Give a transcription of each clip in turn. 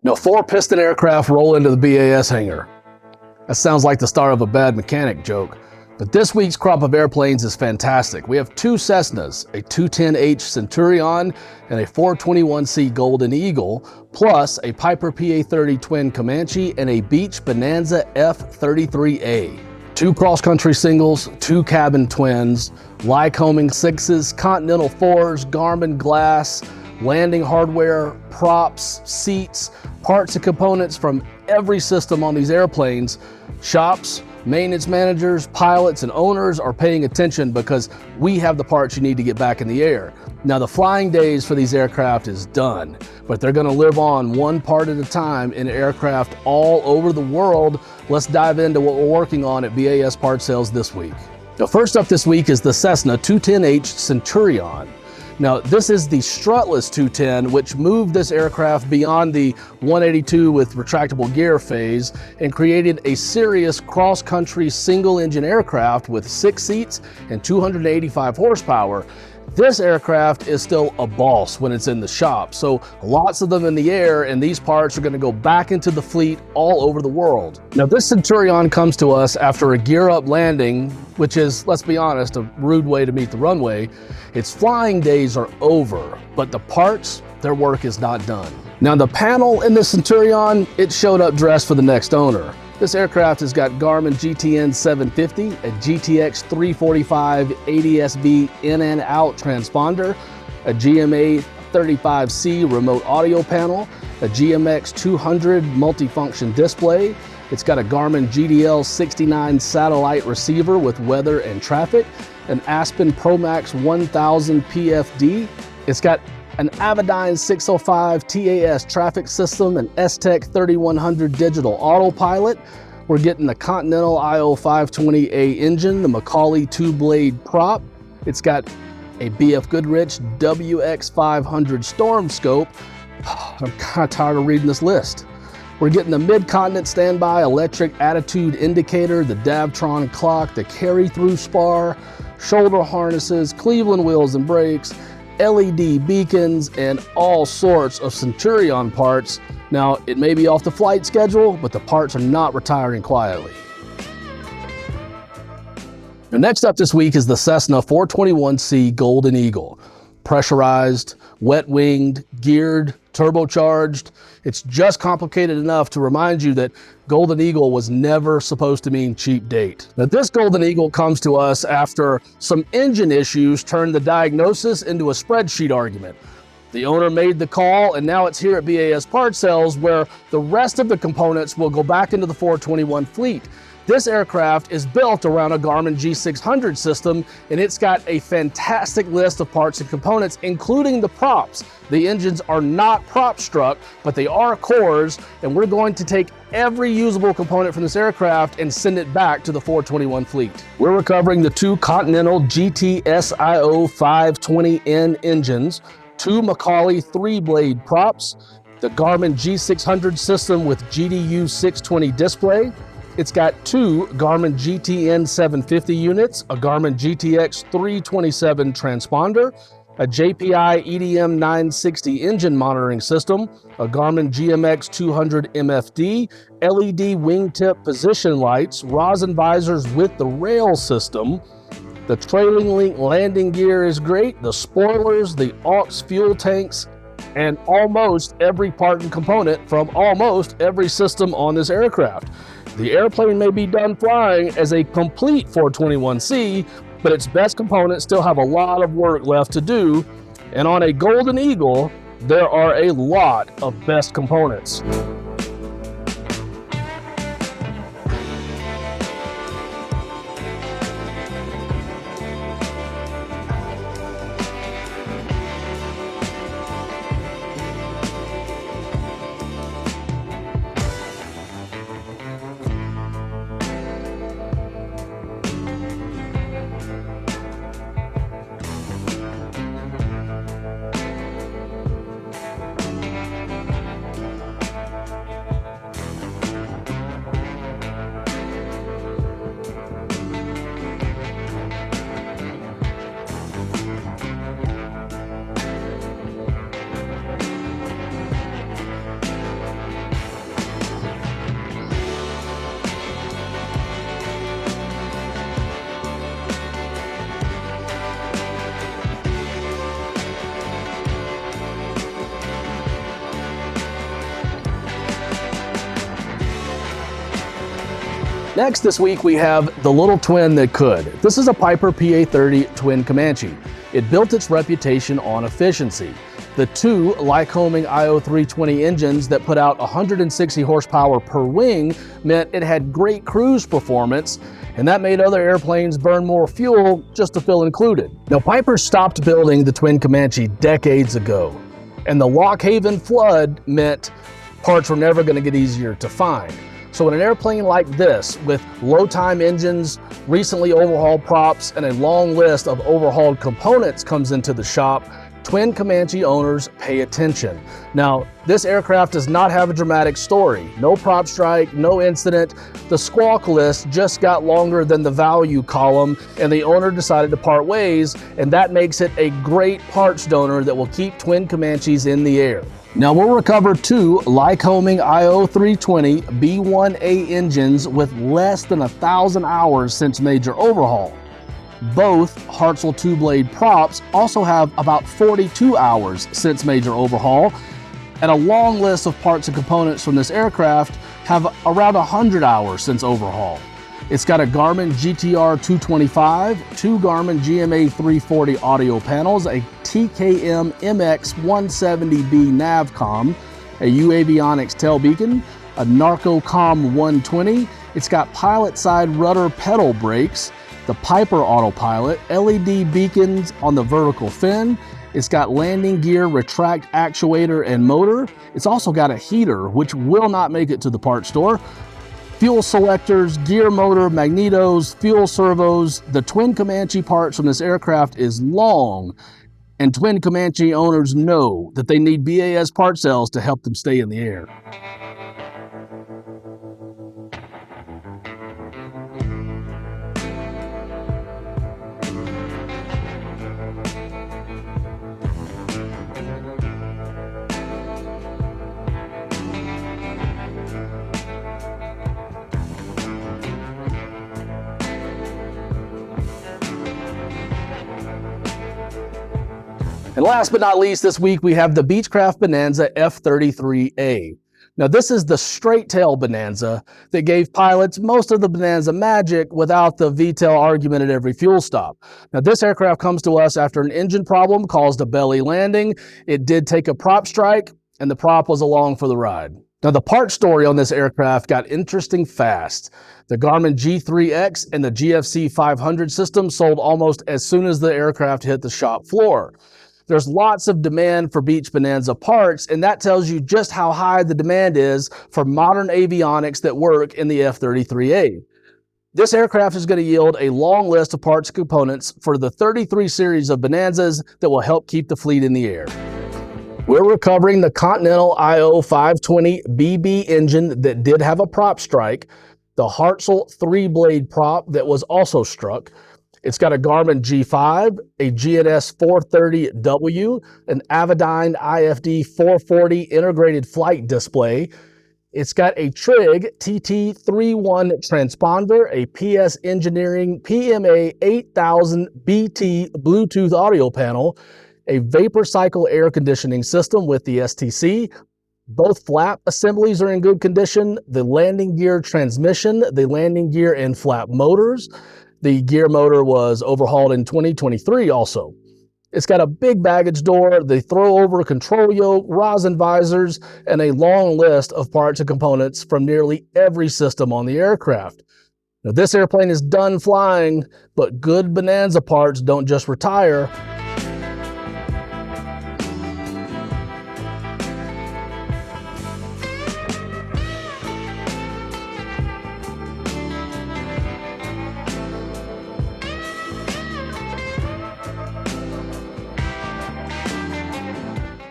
No, 4 piston aircraft roll into the BAS hangar. That sounds like the start of a bad mechanic joke. But this week's crop of airplanes is fantastic. We have 2 Cessnas, a 210H Centurion and a 421C Golden Eagle, plus a Piper PA-30 twin Comanche and a Beech Bonanza F-33A. 2 cross-country singles, 2 cabin twins, Lycoming 6s, Continental 4s, Garmin glass, landing hardware, props, seats, parts and components from every system on these airplanes. Shops, maintenance managers, pilots, and owners are paying attention because we have the parts you need to get back in the air. Now, the flying days for these aircraft is done, but they're going to live on one part at a time in aircraft all over the world. Let's dive into what we're working on at BAS Part Sales this week. Now, first up this week is the Cessna 210H Centurion. Now, this is the strutless 210, which moved this aircraft beyond the 182 with retractable gear phase and created a serious cross-country single-engine aircraft with 6 seats and 285 horsepower. This aircraft is still a boss when it's in the shop, so lots of them in the air, and these parts are going to go back into the fleet all over the world. Now, this Centurion comes to us after a gear-up landing, which is, let's be honest, a rude way to meet the runway. Its flying days are over, but the parts, their work is not done. Now, the panel in the Centurion, it showed up dressed for the next owner. This aircraft has got Garmin GTN 750, a GTX 345 ADS-B in and out transponder, a GMA 35C remote audio panel, a GMX 200 multifunction display. It's got a Garmin GDL 69 satellite receiver with weather and traffic, an Aspen ProMax 1000 PFD. It's got an Avidyne 605 TAS traffic system, an S-Tech 3100 digital autopilot. We're getting the Continental IO 520A engine, the Macaulay 2-blade prop. It's got a BF Goodrich WX500 storm scope. I'm kind of tired of reading this list. We're getting the Mid-Continent standby electric attitude indicator, the Davtron clock, the carry-through spar, shoulder harnesses, Cleveland wheels and brakes, LED beacons, and all sorts of Centurion parts. Now, it may be off the flight schedule, but the parts are not retiring quietly. Now, next up this week is the Cessna 421C Golden Eagle. Pressurized, wet-winged, geared, turbocharged. It's just complicated enough to remind you that Golden Eagle was never supposed to mean cheap date. Now, this Golden Eagle comes to us after some engine issues turned the diagnosis into a spreadsheet argument. The owner made the call, and now it's here at BAS Part Sales, where the rest of the components will go back into the 421 fleet. This aircraft is built around a Garmin G600 system, and it's got a fantastic list of parts and components, including the props. The engines are not prop struck, but they are cores, and we're going to take every usable component from this aircraft and send it back to the 421 fleet. We're recovering the 2 Continental GTSIO 520N engines, 2 Macaulay 3-blade props, the Garmin G600 system with GDU 620 display. It's got 2 Garmin GTN 750 units, a Garmin GTX 327 transponder, a JPI EDM 960 engine monitoring system, a Garmin GMX 200 MFD, LED wingtip position lights, rosin visors with the rail system. The trailing link landing gear is great, the spoilers, the aux fuel tanks, and almost every part and component from almost every system on this aircraft. The airplane may be done flying as a complete 421C, but its best components still have a lot of work left to do. And on a Golden Eagle, there are a lot of best components. Next this week we have the little twin that could. This is a Piper PA-30 twin Comanche. It built its reputation on efficiency. The two Lycoming IO320 engines that put out 160 horsepower per wing meant it had great cruise performance, and that made other airplanes burn more fuel just to fill included. Now, Piper stopped building the twin Comanche decades ago, and the Lock Haven flood meant parts were never going to get easier to find. So in an airplane like this, with low-time engines, recently overhauled props, and a long list of overhauled components comes into the shop, twin Comanche owners pay attention. Now, this aircraft does not have a dramatic story. No prop strike, no incident. The squawk list just got longer than the value column, and the owner decided to part ways, and that makes it a great parts donor that will keep twin Comanches in the air. Now we'll recover two Lycoming IO320 B1A engines with less than 1,000 hours since major overhaul. Both Hartzell two-blade props also have about 42 hours since major overhaul, and a long list of parts and components from this aircraft have around 100 hours since overhaul. It's got a Garmin GTR 225, two Garmin GMA 340 audio panels, a TKM MX 170B Navcom, a avionics tail beacon, a Narcocom 120. It's got pilot side rudder pedal brakes, the Piper autopilot, LED beacons on the vertical fin. It's got landing gear, retract actuator, and motor. It's also got a heater, which will not make it to the parts store. Fuel selectors, gear motor, magnetos, fuel servos. The twin Comanche parts from this aircraft is long, and twin Comanche owners know that they need BAS part sales to help them stay in the air. And last but not least, this week we have the Beechcraft Bonanza F33A. Now this is the straight tail Bonanza that gave pilots most of the Bonanza magic without the V-tail argument at every fuel stop. Now this aircraft comes to us after an engine problem caused a belly landing. It did take a prop strike, and the prop was along for the ride. Now the part story on this aircraft got interesting fast. The Garmin G3X and the GFC 500 system sold almost as soon as the aircraft hit the shop floor. There's lots of demand for Beech Bonanza parts, and that tells you just how high the demand is for modern avionics that work in the F-33A. This aircraft is going to yield a long list of parts and components for the 33 series of Bonanzas that will help keep the fleet in the air. We're recovering the Continental IO520 BB engine that did have a prop strike, the Hartzell 3-blade prop that was also struck. It's got a Garmin G5, a GNS 430W, an Avidyne IFD 440 integrated flight display. It's got a Trig TT31 transponder, a PS Engineering PMA 8000 BT Bluetooth audio panel, a vapor cycle air conditioning system with the STC. Both flap assemblies are in good condition. The landing gear transmission, the landing gear and flap motors. The gear motor was overhauled in 2023 also. It's got a big baggage door, the throw-over control yoke, rosin visors, and a long list of parts and components from nearly every system on the aircraft. Now, this airplane is done flying, but good Bonanza parts don't just retire.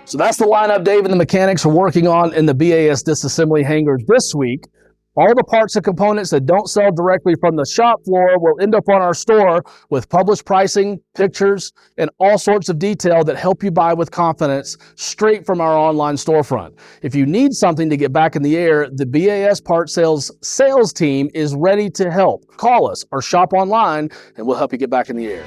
So that's the lineup Dave and the mechanics are working on in the BAS disassembly hangars this week. All the parts and components that don't sell directly from the shop floor will end up on our store with published pricing, pictures, and all sorts of detail that help you buy with confidence straight from our online storefront. If you need something to get back in the air, the BAS Part sales team is ready to help. Call us or shop online and we'll help you get back in the air.